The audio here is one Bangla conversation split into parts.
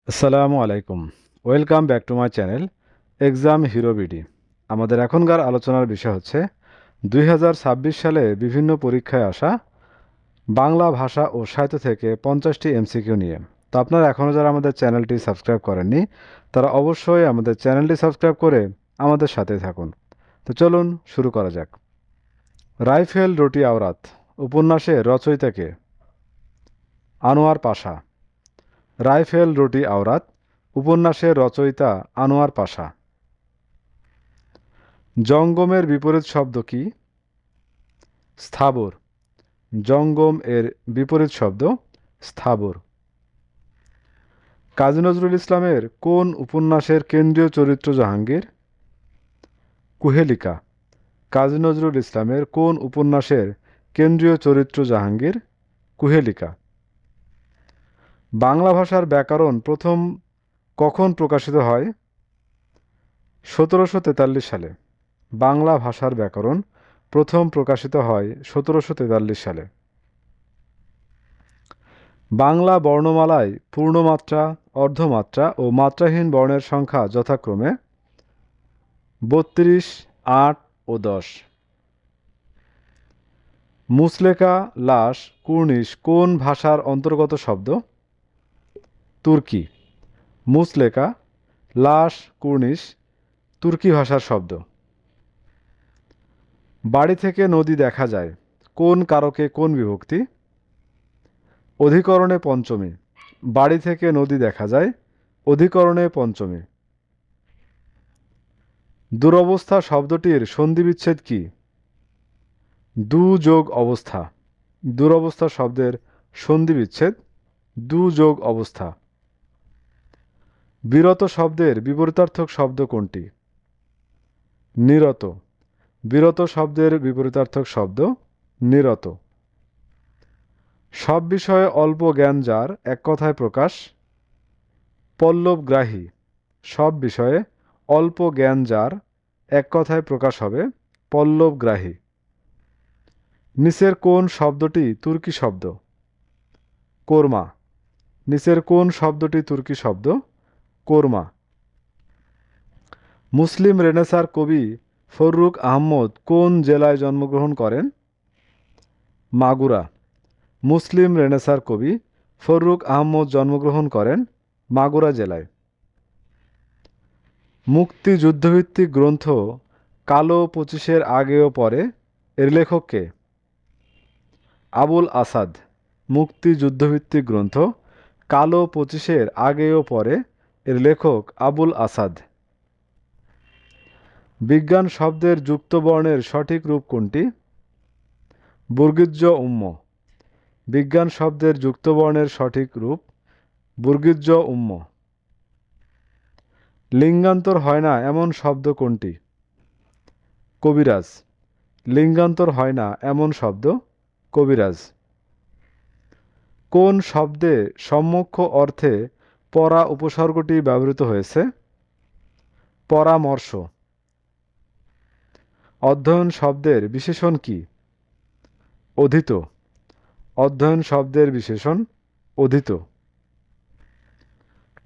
আসসালামু আলাইকুম। Welcome back to my channel exam hero BD. আমাদের এখনকার আলোচনার বিষয় হচ্ছে 2026 সালে বিভিন্ন পরীক্ষায় আসা বাংলা ভাষা ও সাহিত্য থেকে 50টি এমসিকিউ নিয়ে। তো আপনারা এখনও যারা আমাদের চ্যানেলটি সাবস্ক্রাইব করেননি তারা অবশ্যই আমাদের চ্যানেলটি সাবস্ক্রাইব করে আমাদের সাথে থাকুন। তো চলুন শুরু করা যাক। রাইফেল রুটি আওরাত উপন্যাসের রচয়িতাকে? আনোয়ার পাশা। রাইফেল রুটি আওরাত উপন্যাসের রচয়িতা আনোয়ার পাশা। জঙ্গমের বিপরীত শব্দ কি? স্থাবর। জঙ্গম এর বিপরীত শব্দ স্থাবর। কাজী নজরুল ইসলামের কোন উপন্যাসের কেন্দ্রীয় চরিত্র জাহাঙ্গীর? কুহেলিকা। কাজী নজরুল ইসলামের কোন উপন্যাসের কেন্দ্রীয় চরিত্র জাহাঙ্গীর? কুহেলিকা। বাংলা ভাষার ব্যাকরণ প্রথম কখন প্রকাশিত হয়? 1743 সালে। বাংলা ভাষার ব্যাকরণ প্রথম প্রকাশিত হয় 1743 সালে। বাংলা বর্ণমালায় পূর্ণমাত্রা, অর্ধমাত্রা ও মাত্রাহীন বর্ণের সংখ্যা যথাক্রমে 32, 8 ও 10। মুসলেকা, লাশ, কুর্নিশ কোন ভাষার অন্তর্গত শব্দ? তুর্কি। মুসলেকা, লাশ, কুর্নিশ তুর্কি ভাষার শব্দ। বাড়ি থেকে নদী দেখা যায় কোন কারকে কোন বিভক্তি? অধিকরণে পঞ্চমী। বাড়ি থেকে নদী দেখা যায় অধিকরণে পঞ্চমী। দুরবস্থা শব্দটির সন্ধিবিচ্ছেদ কি? দু যোগ অবস্থা। দুরবস্থা শব্দের সন্ধিবিচ্ছেদ দু যোগ অবস্থা। বিরত শব্দের বিপরীতার্থক শব্দ কোনটি? নিরত। বিরত শব্দের বিপরীতার্থক শব্দ নিরত। সব বিষয়ে অল্প জ্ঞান যার এক কথায় প্রকাশ? পল্লবগ্রাহী। সব বিষয়ে অল্প জ্ঞান যার এক কথায় প্রকাশ হবে পল্লবগ্রাহী। নিচের কোন শব্দটি তুর্কি শব্দ? কোরমা। নিচের কোন শব্দটি তুর্কি শব্দ? কোরমা। মুসলিম রেনেসার কবি ফররুখ আহমদ কোন জেলায় জন্মগ্রহণ করেন? মাগুরা। মুসলিম রেনেসার কবি ফররুখ আহমদ জন্মগ্রহণ করেন মাগুরা জেলায়। মুক্তিযুদ্ধভিত্তিক গ্রন্থ কালো 25-এর আগে ও পরে এর লেখক কে? আবুল আসাদ। মুক্তিযুদ্ধভিত্তিক গ্রন্থ কালো 25-এর আগে ও পরে এর লেখক আবুল আসাদ। বিজ্ঞান শব্দের যুক্ত বর্ণের সঠিক রূপ কোনটি? বর্গীজ উম্ম। বিজ্ঞান শব্দের যুক্ত বর্ণের সঠিক রূপ বর্গীজ উম্ম। লিঙ্গান্তর হয় না এমন শব্দ কোনটি? কবিরাজ। লিঙ্গান্তর হয় না এমন শব্দ কবিরাজ। কোন শব্দে সম্মুখ অর্থে পরা উপসর্গটি ব্যবহৃত হয়েছে? পরামর্শ। অধ্যয়ন শব্দের বিশেষণ কি? অধীত। অধ্যয়ন শব্দের বিশেষণ অধীত।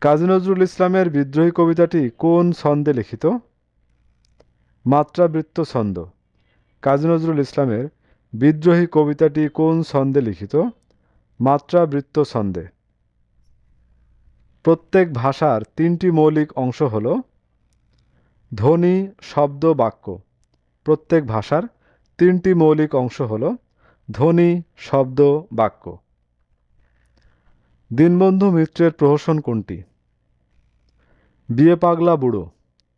কাজী নজরুল ইসলামের বিদ্রোহী কবিতাটি কোন ছন্দে লিখিত? মাত্রাবৃত্ত ছন্দ। কাজী নজরুল ইসলামের বিদ্রোহী কবিতাটি কোন ছন্দে লিখিত? মাত্রাবৃত্ত ছন্দে। প্রত্যেক ভাষার 3টি মৌলিক অংশ হল ধ্বনি, শব্দ, বাক্য। প্রত্যেক ভাষার 3টি মৌলিক অংশ হল ধ্বনি, শব্দ, বাক্য। দীনবন্ধু মিত্রের প্রহসন কোনটি? বিয়ে পাগলা বুড়ো।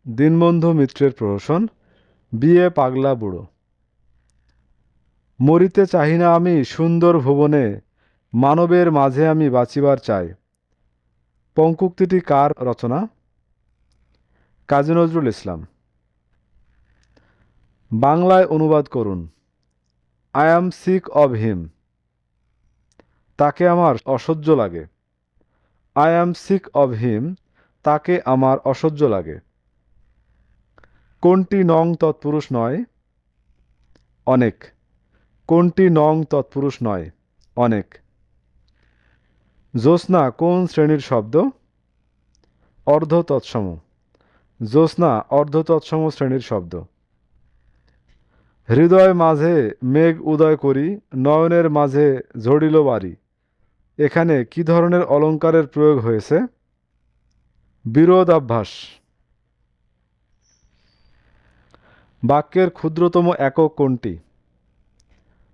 দীনবন্ধু মিত্রের প্রহসন বিয়ে পাগলা বুড়ো। মরিতে চাহি না আমি সুন্দর ভুবনে, মানবের মাঝে আমি বাঁচিবার চাই। পঙ্কুক্তিটি কার রচনা? কাজী নজরুল ইসলাম। বাংলায় অনুবাদ করুন। আই অ্যাম সিক অব হিম। তাকে আমার অসহ্য লাগে। আই অ্যাম সিক অব হিম। তাকে আমার অসহ্য লাগে। কোনটি নং তৎপুরুষ নয়? অনেক। কোনটি নং তৎপুরুষ নয়? অনেক। জ্যোৎস্না কোন শ্রেণীর শব্দ? অর্ধ তৎসম। জ্যোৎস্না অর্ধ তৎসম শ্রেণীর শব্দ। হৃদয় মাঝে মেঘ উদয় করি, নয়নের মাঝে ঝরিল বারি। এখানে কি ধরনের অলঙ্কারের প্রয়োগ হয়েছে? বিরোধাভাস। বাক্যের ক্ষুদ্রতম একক কোনটি?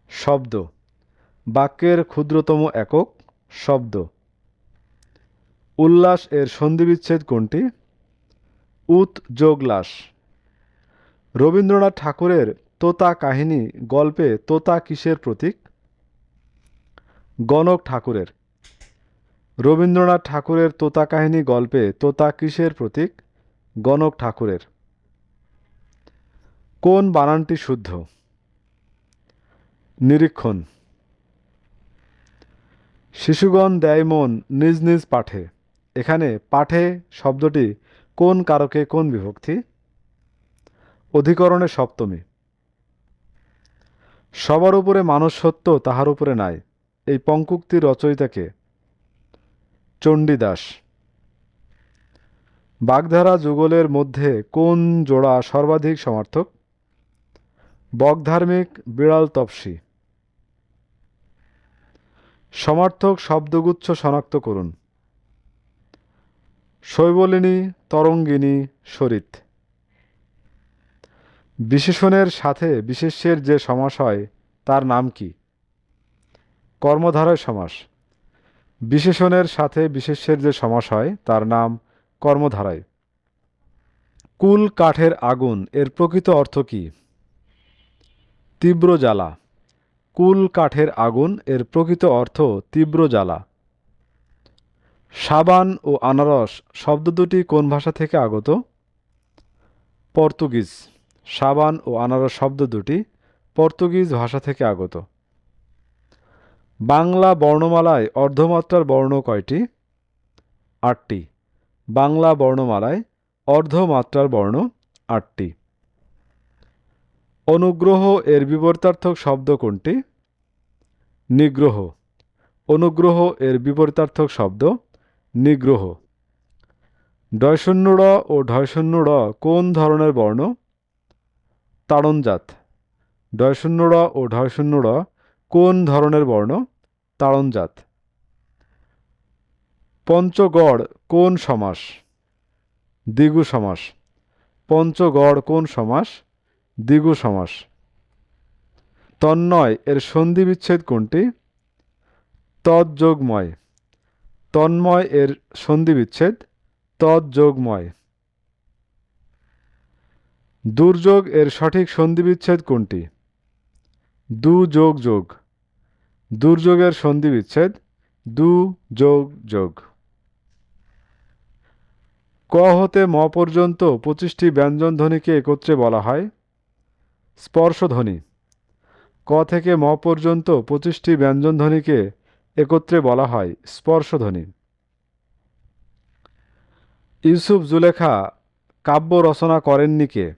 শব্দ। বাক্যের ক্ষুদ্রতম একক শব্দ। উল্লাস এর সন্ধিবিচ্ছেদ কোনটি? উত যোগ লাস। রবীন্দ্রনাথ ঠাকুরের তোতা কাহিনী গল্পে তোতা কিসের প্রতীক? গণক ঠাকুরের। রবীন্দ্রনাথ ঠাকুরের তোতা কাহিনী গল্পে তোতা কিসের প্রতীক? গণক ঠাকুরের। কোন বানানটি শুদ্ধ? নিরীক্ষণ। শিশুগণ দেয় মন নিজ নিজ পাঠে। এখানে পাঠে শব্দটি কোন কারকে কোন বিভক্তি? অধিকরণে সপ্তমী। সবার উপরে মানুষ সত্য, তাহার উপরে নাই। এই পঙ্কুক্তির রচয়িতা কে? চণ্ডীদাস। বাগধারা যুগলের মধ্যে কোন জোড়া সর্বাধিক সমার্থক? বকধার্মিক, বিড়াল তপসী। সমার্থক শব্দগুচ্ছ শনাক্ত করুন। শৈবলিনী, তরঙ্গিনী, সরিত। বিশেষণের সাথে বিশেষ্যের যে সমাস হয় তার নাম কি? কর্মধারয় সমাস। বিশেষণের সাথে বিশেষ্যের যে সমাস হয় তার নাম কর্মধারয়। কুল কাঠের আগুন এর প্রকৃত অর্থ কি? তীব্র জ্বালা। কুল কাঠের আগুন এর প্রকৃত অর্থ তীব্র জ্বালা। সাবান ও আনারস শব্দ দুটি কোন ভাষা থেকে আগত? পর্তুগিজ। সাবান ও আনারস শব্দ দুটি পর্তুগিজ ভাষা থেকে আগত। বাংলা বর্ণমালায় অর্ধমাত্রার বর্ণ কয়টি? 8টি। বাংলা বর্ণমালায় অর্ধমাত্রার বর্ণ 8টি। অনুগ্রহ এর বিপরীতার্থক শব্দ কোনটি? নিগ্রহ। অনুগ্রহ এর বিপরীতার্থক শব্দ নিগ্রহ। ঢ ও ঢ কোন ধরনের বর্ণ? তাড়নজাত। ঢ ও ঢ কোন ধরনের বর্ণ? তাড়নজাত। পঞ্চগড় কোন সমাস? দ্বিগু সমাস। পঞ্চগড় কোন সমাস? দ্বিগু সমাস। তন্ময় এর সন্ধিবিচ্ছেদ কোনটি? তৎযোগময়। তন্ময় এর সন্ধিবিচ্ছেদ তৎযোগময়। দুর্যোগ এর সঠিক সন্ধিবিচ্ছেদ কোনটি? দু যোগ যোগ। দুর্যোগের সন্ধিবিচ্ছেদ দু যোগ যোগ। ক হতে ম পর্যন্ত 25টি ব্যঞ্জন ধ্বনিকে একত্রে বলা হয় স্পর্শধ্বনি। ক থেকে ম পর্যন্ত 25টি ব্যঞ্জন ধ্বনিকে একত্রে বলা হয় স্পর্শধ্বনি। ইউসুফ জুলেখা কাব্য রচনা করেননি কে?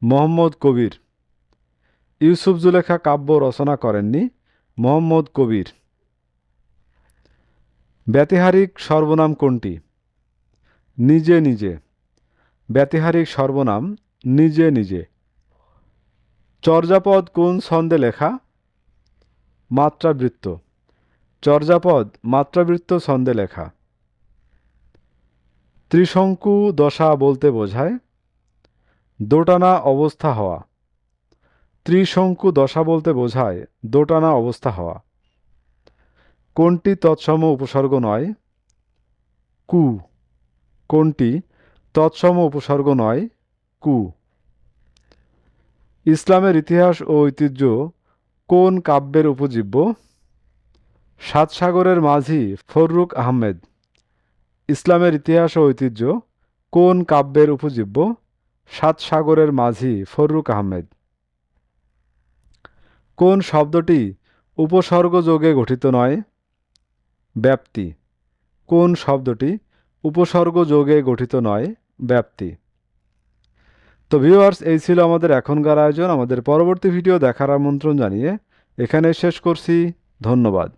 মোহাম্মদ কবির। ইউসুফ জুলেখা কাব্য রচনা করেননি মোহাম্মদ কবির। ব্যতিহারিক সর্বনাম কোনটি? নিজে নিজে। ব্যতিহারিক সর্বনাম নিজে নিজে। চর্যাপদ কোন ছন্দে লেখা? মাত্রাবৃত্ত। চর্যাপদ মাত্রাবৃত্ত ছন্দে লেখা। ত্রিশঙ্কু দশা বলতে বোঝায় দোটানা অবস্থা হওয়া। ত্রিশঙ্কু দশা বলতে বোঝায় দোটানা অবস্থা হওয়া। কোনটি তৎসম উপসর্গ নয়? কু। কোনটি তৎসম উপসর্গ নয়? কু। ইসলামের ইতিহাস ও ঐতিহ্য কোন কাব্যের উপজীব্য? সাত সাগরের মাঝি ফররুখ আহমেদ। ইসলামের ইতিহাস ও ঐতিহ্য কোন কাব্যের উপজীব্য? সাত সাগরের মাঝি ফররুখ আহমেদ। কোন শব্দটি উপসর্গযোগে গঠিত নয়? ব্যাপ্তি। কোন শব্দটি উপসর্গযোগে গঠিত নয়? ব্যাপ্তি। তো ভিউয়ার্স, এই ছিল আমাদের এখনকার আয়োজন। আমাদের পরবর্তী ভিডিও দেখার আমন্ত্রণ জানিয়ে এখানে শেষ করছি। ধন্যবাদ।